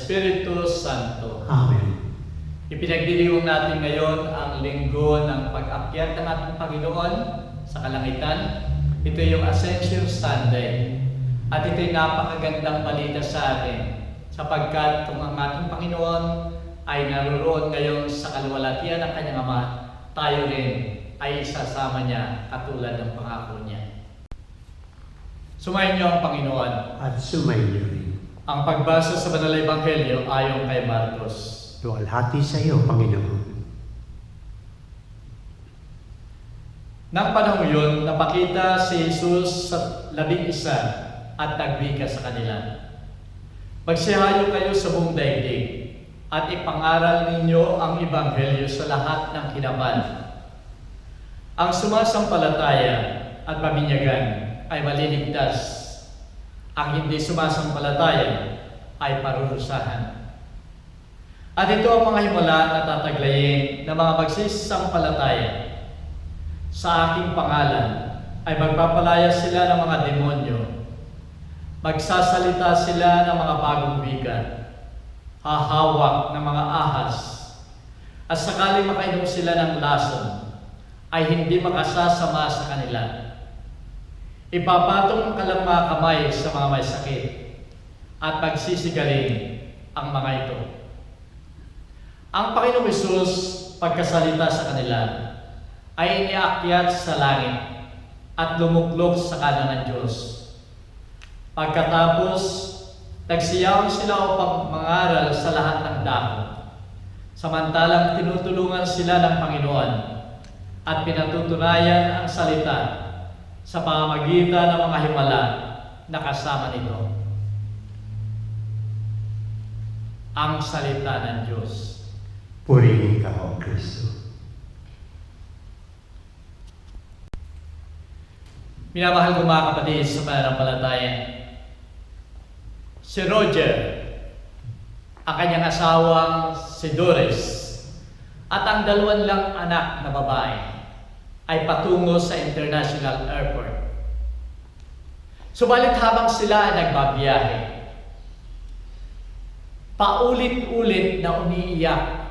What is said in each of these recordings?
Espiritu Santo. Amen. Ipinagdiriwang natin ngayon ang linggo ng pag-akyat ng ating Panginoon sa kalangitan. Ito yung Ascension Sunday. At ito'y napakagandang balita sa atin sapagkat kung ang ating Panginoon ay naroon ngayon sa kaluwalhatian ng kanyang Ama, tayo rin ay isasama niya katulad ng pangako niya. Sumayin niyo ang Panginoon. At sumayin niyo rin. Ang pagbasa sa Banal na Ebanghelyo ayon kay Marcos. Luwalhati sa iyo, Panginoon. Nang panahon yun, napakita si Jesus sa 11 at nagwika sa kanila. Magsihayo kayo sa buong daigdig at ipangaral ninyo ang Ebanghelyo sa lahat ng kinaban. Ang sumasampalataya at mabinyagan ay maliligtas. Ang hindi sumasampalataya ay parurusahan. At ito ang mga himala na tataglayin ng mga magsisampalataya. Sa aking pangalan ay magpapalaya sila ng mga demonyo. Magsasalita sila ng mga bagong wika. Hahawak ng mga ahas. At sakaling makainom sila ng lason, ay hindi makasasama sa kanila. Ipapatong ang kanilang mga kamay sa mga may sakit at pagsisigaling ang mga ito. Ang Panginoong Hesus, pagkasalita sa kanila, ay iniakyat sa langit at lumuklok sa kanan ng Diyos. Pagkatapos, nagsiyaw sila upang mangaral sa lahat ng dako, samantalang tinutulungan sila ng Panginoon at pinatutunayan ang salita sa pamamagitan ng mga himala na kasama nito. Ang salita ng Diyos. Purihin ka, O Kristo. Minamahal ko mga kapatid sa pananampalataya, si Roger, ang kanyang asawang si Doris, at ang 2 lang anak na babae ay patungo sa International Airport. Subalit habang sila ay nagbabiyahe, paulit-ulit na umiiyak,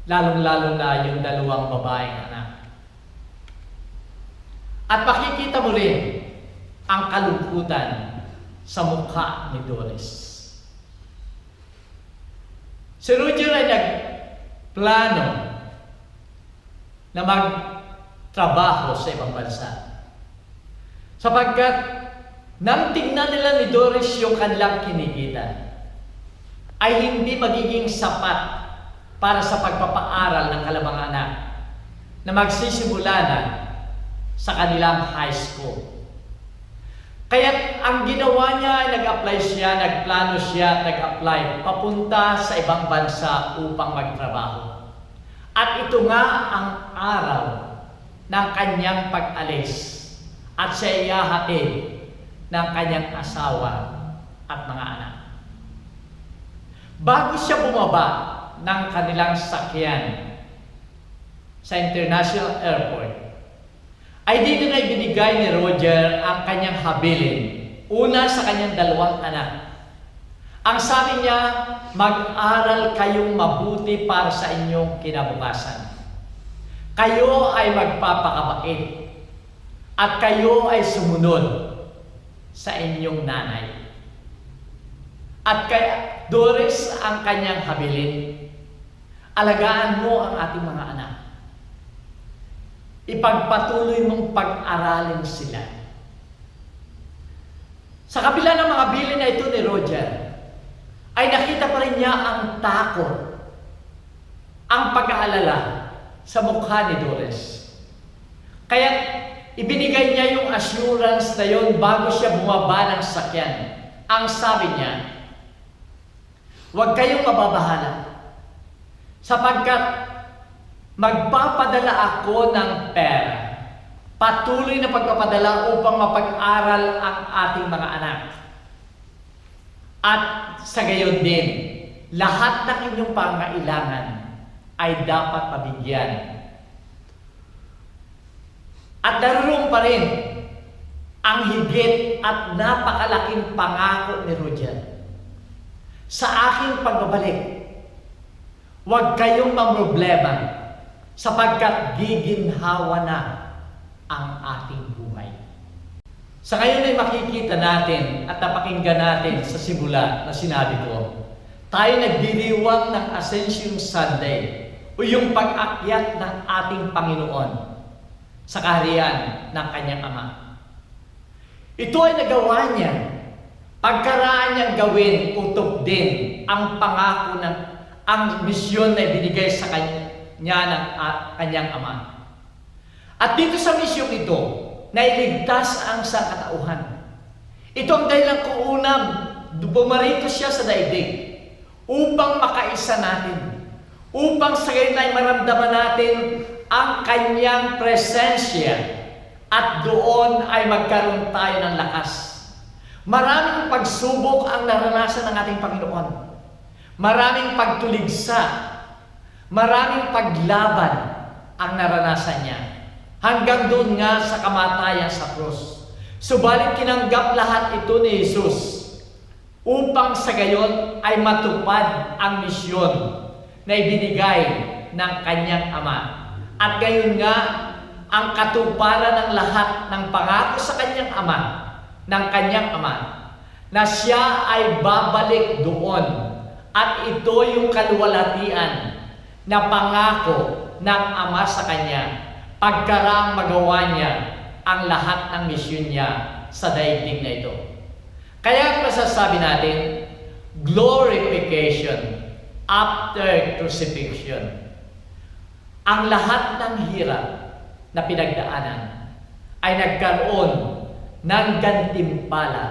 lalong-lalo na yung 2 babaeng anak. At makikita mo rin ang kalungkutan sa mukha ni Doris. Si Roger ay nagplano na magtrabaho sa ibang bansa. Sapagkat nang tingnan nila ni Doris yung kanilang kinikita, ay hindi magiging sapat para sa pagpapaaral ng kanilang anak na magsisimula na sa kanilang high school. Kaya ang ginawa niya ay nag-apply siya, nagplano siya, nag-apply papunta sa ibang bansa upang magtrabaho. At ito nga ang araw ng kanyang pag-alis at siya ihahatid ng kanyang asawa at mga anak. Bago siya bumaba ng kanilang sakyan sa International Airport, ay dito na ibinigay ni Roger ang kanyang habilin. Una sa kanyang 2 anak. Ang sabi niya, mag-aral kayong mabuti para sa inyong kinabukasan. Kayo ay magpapakabait at kayo ay sumunod sa inyong nanay. At kay Doris ang kanyang habilin, alagaan mo ang ating mga anak. Ipagpatuloy mong pag-aralin sila. Sa kabila ng mga bilin na ito ni Roger, ay nakita pa rin niya ang takot, ang pag-aalala sa mukha ni Doris. Kaya ibinigay niya yung assurance na yun bago siya bumaba ng sakyan. Ang sabi niya, huwag kayong mababahala sapagkat magpapadala ako ng pera. Patuloy na pagpapadala upang mapag-aral ang ating mga anak. At sa gayon din, lahat ng inyong pangailangan ay dapat mabigyan. At naroon pa rin ang higit at napakalaking pangako ni Roger. sa aking pagbabalik. Huwag kayong mamroblema sapagkat giginhawa na ang ating buhay. Sa ngayon ay makikita natin at napakinggan natin sa simula na sinabi ko, tayo nagdiriwang ng Ascension Sunday o yung pag-akyat ng ating Panginoon sa kaharian ng kanyang Ama. Ito ay nagawa niya. Pagkaraan niyang gawin, utok din ang pangako ng ang misyon na ibinigay sa kanya ng kanyang Ama. At dito sa misyong ito, nailigtas ang sangkatauhan. Ito ang dahilan kung unang bumarito siya sa daigdig upang makaisa natin, upang sa gayon ay maramdaman natin ang kanyang presensya at doon ay magkaroon tayo ng lakas. Maraming pagsubok ang naranasan ng ating Panginoon. Maraming pagtuligsa, maraming paglaban ang naranasan niya. Hanggang doon nga sa kamatayan sa krus. Subalit tinanggap lahat ito ni Jesus upang sa gayon ay matupad ang misyon na ibinigay ng kanyang Ama. At gayon nga ang katuparan ng lahat ng pangako sa kanyang Ama, ng kanyang Ama, na siya ay babalik doon. At ito yung kaluwalhatian na pangako ng Ama sa kanya pagkaraang magawa niya ang lahat ng misyon niya sa daigdig na ito. Kaya masasabi natin, glorification after crucifixion. Ang lahat ng hirap na pinagdaanan ay nagkaroon ng gantimpala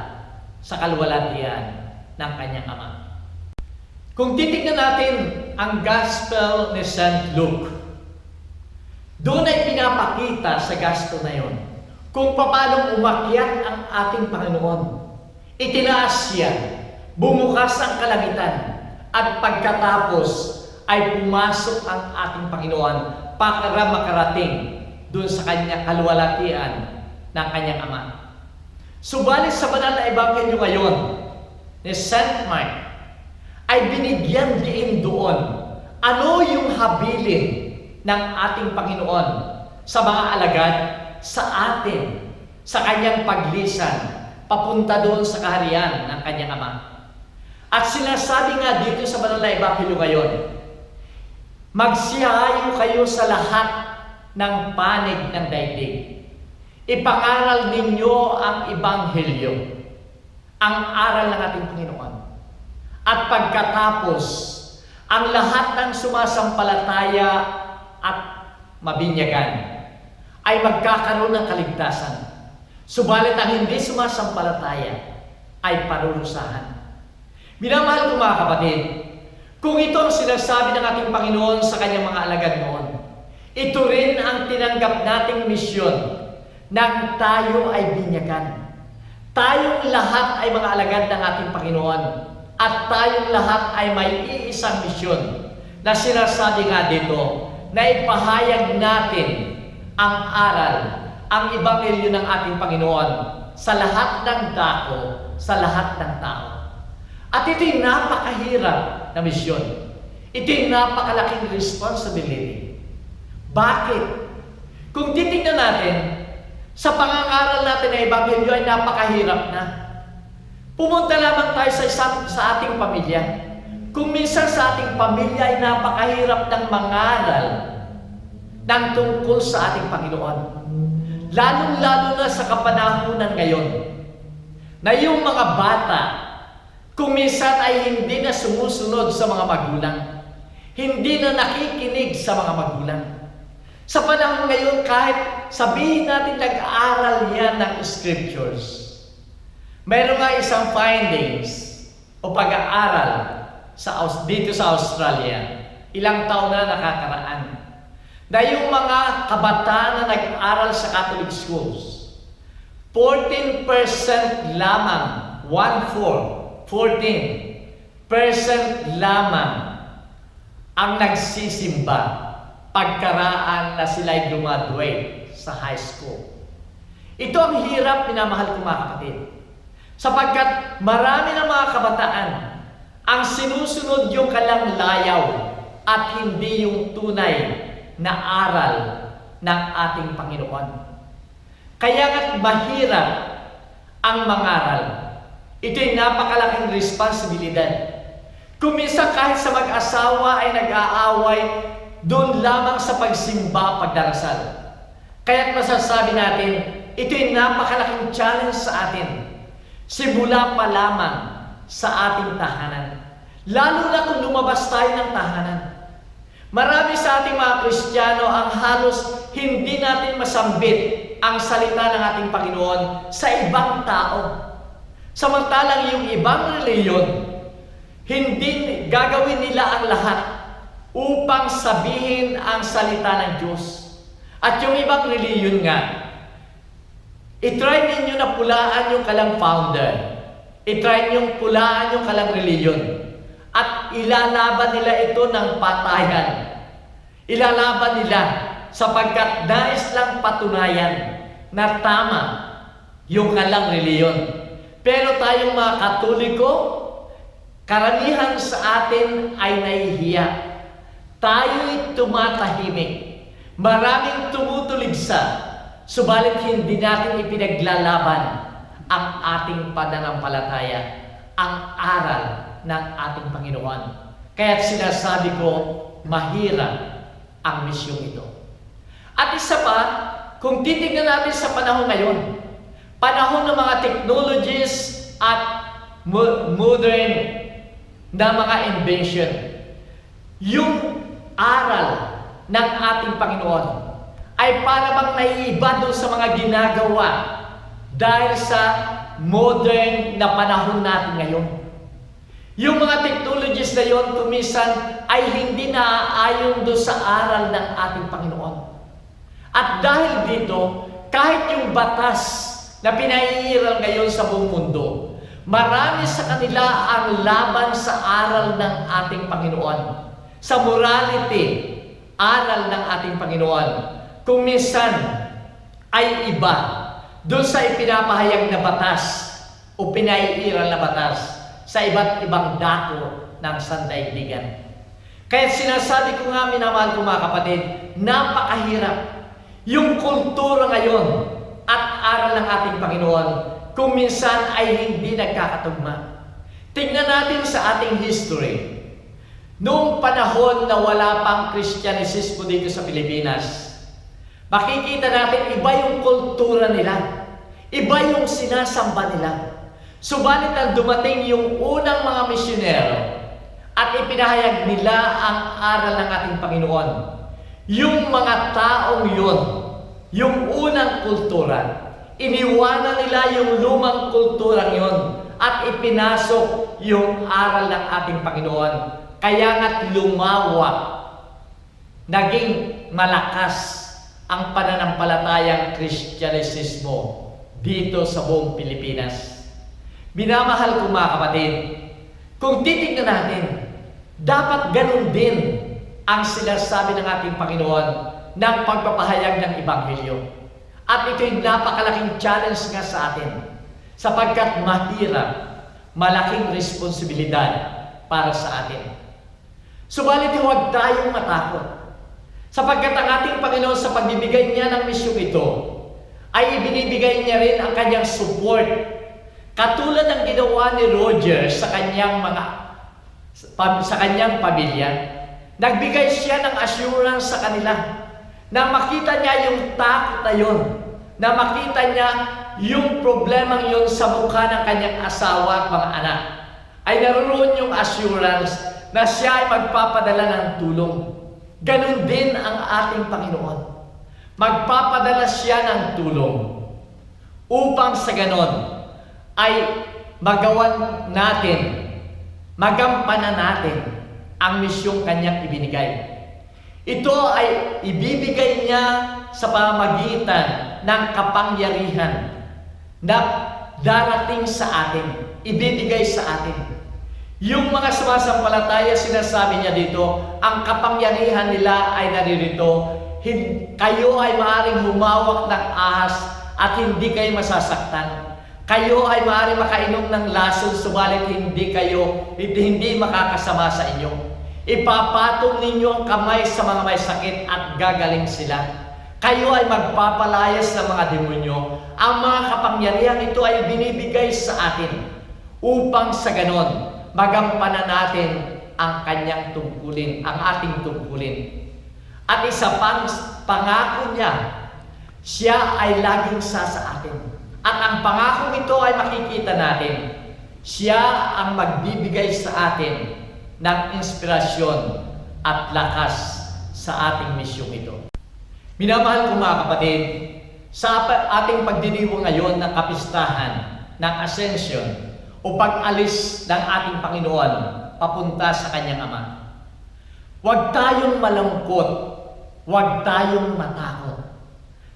sa kaluwalhatian ng kanyang Ama. Kung titignan natin ang Gospel ni St. Luke, doon ay pinapakita sa Gospel na yon kung paano umakyat ang ating Panginoon. Itinaas siya, bumukas ang kalangitan, at pagkatapos ay pumasok ang ating Panginoon para makarating doon sa kanyang kaluwalhatian ng kanyang Ama. Subalit sa banal na ebanghelyo ngayon ni St. Mark, ay binigyan din doon ano yung habilin ng ating Panginoon sa mga alagad sa atin, sa kanyang paglisan, papunta doon sa kaharian ng kanyang Ama. At sinasabi nga dito sa banal na ebanghelyo ngayon, magsihayo kayo sa lahat ng panig ng daigdig. Ipangaral ninyo ang ebanghelyo, ang aral ng ating Panginoon. At pagkatapos, ang lahat ng sumasampalataya at mabinyagan ay magkakaroon ng kaligtasan. Subalit ang hindi sumasampalataya ay parurusahan. Minamahal ko mga kapatid, kung ito ang sinasabi ng ating Panginoon sa kanyang mga alagad noon, ito rin ang tinanggap nating misyon nang tayo ay binyagan. Tayong lahat ay mga alagad ng ating Panginoon. At tayong lahat ay may iisang misyon na sinasabi nga dito na ipahayag natin ang aral, ang ebanghelyo ng ating Panginoon sa lahat ng dako, sa lahat ng tao. At ito'y napakahirap na misyon. Ito'y napakalaking responsibility. Bakit? Kung titignan natin, sa pangangaral natin na ebanghelyo ay napakahirap na. Pumunta lamang tayo sa ating pamilya. Kung minsan sa ating pamilya ay napakahirap ng mangaral ng tungkol sa ating Panginoon. Lalong-lalo na sa kapanahunan ngayon, na yung mga bata, kung minsan ay hindi na sumusunod sa mga magulang, hindi na nakikinig sa mga magulang. Sa panahon ngayon, kahit sabihin natin nag-aaral yan ng scriptures, mayroon nga isang findings o pag-aaral dito sa Australia, ilang taon na nakakaraan, na yung mga kabataan na nag-aaral sa Catholic schools, 14% lamang, 14% lamang ang nagsisimba pagkaraan na sila'y graduate sa high school. Ito ang hirap, minamahal ko mga kapatid. Sapagkat marami ng mga kabataan ang sinusunod yung kanilang layaw at hindi yung tunay na aral ng ating Panginoon. Kaya nga't mahirap ang mangaral. Ito'y napakalaking responsibilidad. Kung minsan kahit sa mag-asawa ay nag-aaway, doon lamang sa pagsimba, pagdarasal. Kaya't masasabi natin, ito'y napakalaking challenge sa atin. Simula pa lamang sa ating tahanan. Lalo na kung lumabas tayo ng tahanan. Marami sa ating mga Kristiyano ang halos hindi natin masambit ang salita ng ating Panginoon sa ibang tao. Samantalang yung ibang reliyon, hindi gagawin nila ang lahat upang sabihin ang salita ng Diyos. At yung ibang reliyon nga, itry ninyo na pulaan yung kalang founder. Itry ninyong pulaan yung kalang reliyon. At ilalaban nila ito ng patayan. Ilalaban nila sapagkat nais lang patunayan na tama yung kalang reliyon. Pero tayong mga Katoliko, karamihan sa atin ay nahihiya. Tayo'y tumatahimik. Maraming tumutuligsa, subalit hindi natin ipinaglalaban ang ating pananampalataya, ang aral ng ating Panginoon. Kaya't sinasabi ko, mahirap ang misyong ito. At isa pa, kung titignan natin sa panahon ngayon, panahon ng mga technologies at modern na mga invention, yung aral ng ating Panginoon ay para bang naiiba doon sa mga ginagawa dahil sa modern na panahon natin ngayon. Yung mga technologies na yon kumisan ay hindi naaayon doon sa aral ng ating Panginoon. At dahil dito, kahit yung batas na pinaiiral ngayon sa buong mundo, marami sa kanila ang laban sa aral ng ating Panginoon. Sa morality, aral ng ating Panginoon. Kung minsan ay iba doon sa ipinapahayag na batas o pinaiiral na batas sa iba't ibang dako ng sandaigdigan. Kaya sinasabi ko nga, minamahal ko mga kapatid, napakahirap yung kultura ngayon at aral ng ating Panginoon kung minsan ay hindi nagkakatugma. Tingnan natin sa ating history. Noong panahon na wala pang Kristyanisismo dito sa Pilipinas, makikita natin iba yung kultura nila. Iba yung sinasamba nila. Subalit nang dumating yung unang mga misyonero at ipinahayag nila ang aral ng ating Panginoon, yung mga taong yun, yung unang kultura, iniwanan nila yung lumang kulturang yun at ipinasok yung aral ng ating Panginoon. Kaya nga't lumawak, naging malakas ang pananampalatayang Kristyanisismo dito sa buong Pilipinas. Minamahal ko mga kapatid, kung titignan natin, dapat ganun din ang sinasabi ng ating Panginoon ng pagpapahayag ng Ebanghelyo. At ito'y napakalaking challenge nga sa atin, sapagkat mahirap, malaking responsibilidad para sa atin. Subalit huwag tayong matakot, sapagkat ang ating Panginoon sa pagbibigay niya ng misyong ito, ay ibinibigay niya rin ang kanyang support. Katulad ng ginawa ni Roger sa kanyang pamilya, nagbigay siya ng assurance sa kanila na makita niya yung takot na yun, na makita niya yung problemang yun sa mukha ng kanyang asawa at mga anak. Ay naroon yung assurance na siya ay magpapadala ng tulong. Ganun din ang ating Panginoon. Magpapadala siya ng tulong upang sa ganon ay magawan natin, magampanan natin ang misyong kanyang ibinigay. Ito ay ibibigay niya sa pamamagitan ng kapangyarihan na darating sa atin, ibibigay sa atin. Yung mga sumasampalataya, sinasabi niya dito, ang kapangyarihan nila ay naririto, kayo ay maaaring humawak ng ahas at hindi kayo masasaktan. Kayo ay maaari makainom ng lason, subalit hindi makakasama sa inyo. Ipapatong ninyo ang kamay sa mga may sakit at gagaling sila. Kayo ay magpapalayas ng mga demonyo. Ang mga kapangyarihan ito ay binibigay sa atin upang sa ganon magampanan natin ang kanyang tungkulin, ang ating tungkulin. At isa pang pangako niya, siya ay laging sa atin. At ang pangako ito ay makikita natin. Siya ang magbibigay sa atin ng inspirasyon at lakas sa ating misyong ito. Minamahal ko mga kapatid, sa ating pagdiriwang ngayon ng kapistahan ng Ascension o pag-alis ng ating Panginoon papunta sa kanyang Ama, huwag tayong malungkot, huwag tayong matakot.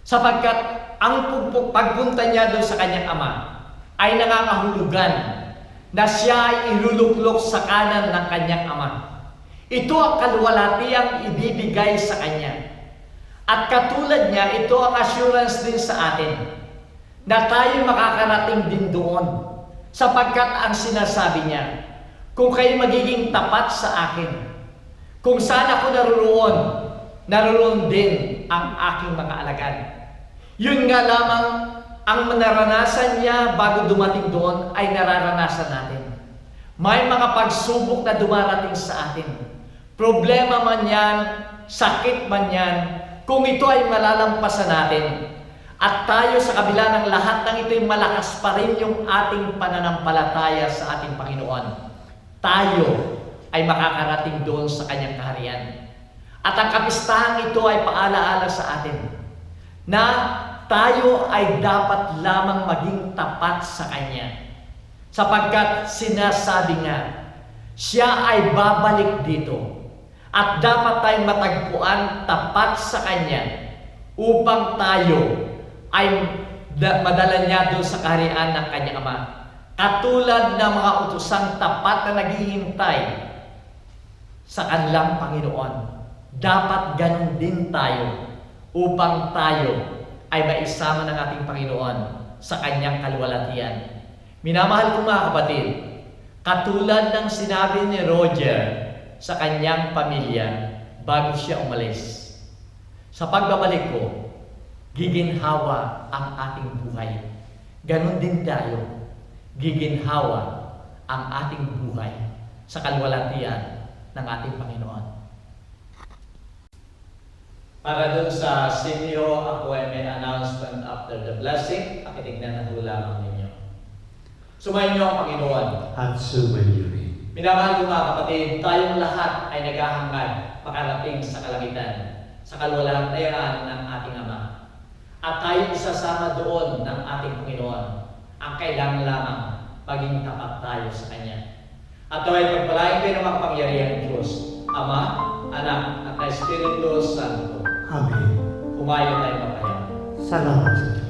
Sapagkat ang pagpunta niya doon sa kanyang Ama ay nangangahulugan na siya ay iluluklok sa kanan ng kanyang Ama. Ito ang kaluwalhatiang ibibigay sa kanya. At katulad niya, ito ang assurance din sa atin na tayo makakarating din doon. Sapagkat ang sinasabi niya, kung kayo magiging tapat sa akin, kung saan ako naroon din ang aking mga alagad. Yun nga lamang ang naranasan niya bago dumating doon ay nararanasan natin. May mga pagsubok na dumarating sa atin. Problema man yan, sakit man yan, kung ito ay malalampasan natin, at tayo sa kabila ng lahat ng ito ay malakas pa rin yung ating pananampalataya sa ating Panginoon, tayo ay makakarating doon sa kanyang kaharian. At ang kapistahan ito ay paalaala sa atin na tayo ay dapat lamang maging tapat sa Kanya. Sapagkat sinasabi nga, siya ay babalik dito. At dapat tayong matagpuan tapat sa Kanya upang tayo ay madala niya doon sa kaharian ng Kanyang Ama. Katulad ng mga utosang tapat na naghihintay sa kanilang Panginoon. Dapat ganun din tayo upang tayo ay maisama ng ating Panginoon sa kanyang kaluwalhatian. Minamahal ko mga kapatid, katulad ng sinabi ni Roger sa kanyang pamilya bago siya umalis, sa pagbabalik ko, giginhawa ang ating buhay. Ganon din tayo, giginhawa ang ating buhay sa kaluwalhatian ng ating Panginoon. Para doon sa sinyo, ako ay may announcement after the blessing. Pakitignan na ho lamang ninyo. Sumayin niyo ang Panginoon. At sumayo rin. Minamahal ko mga kapatid, tayong lahat ay naghahangad makarating sa kalangitan, sa kaluwalhatian ng ating Ama. At tayo isasama doon ng ating Panginoon. Ang kailangan lamang maging tapat tayo sa Kanya. At ito ay pagpalain kayo ng makapangyarihan ng Diyos, Ama, Anak, at Espiritu Santo. Amen. Humayo tayo mapaya. Salamat sa Diyos.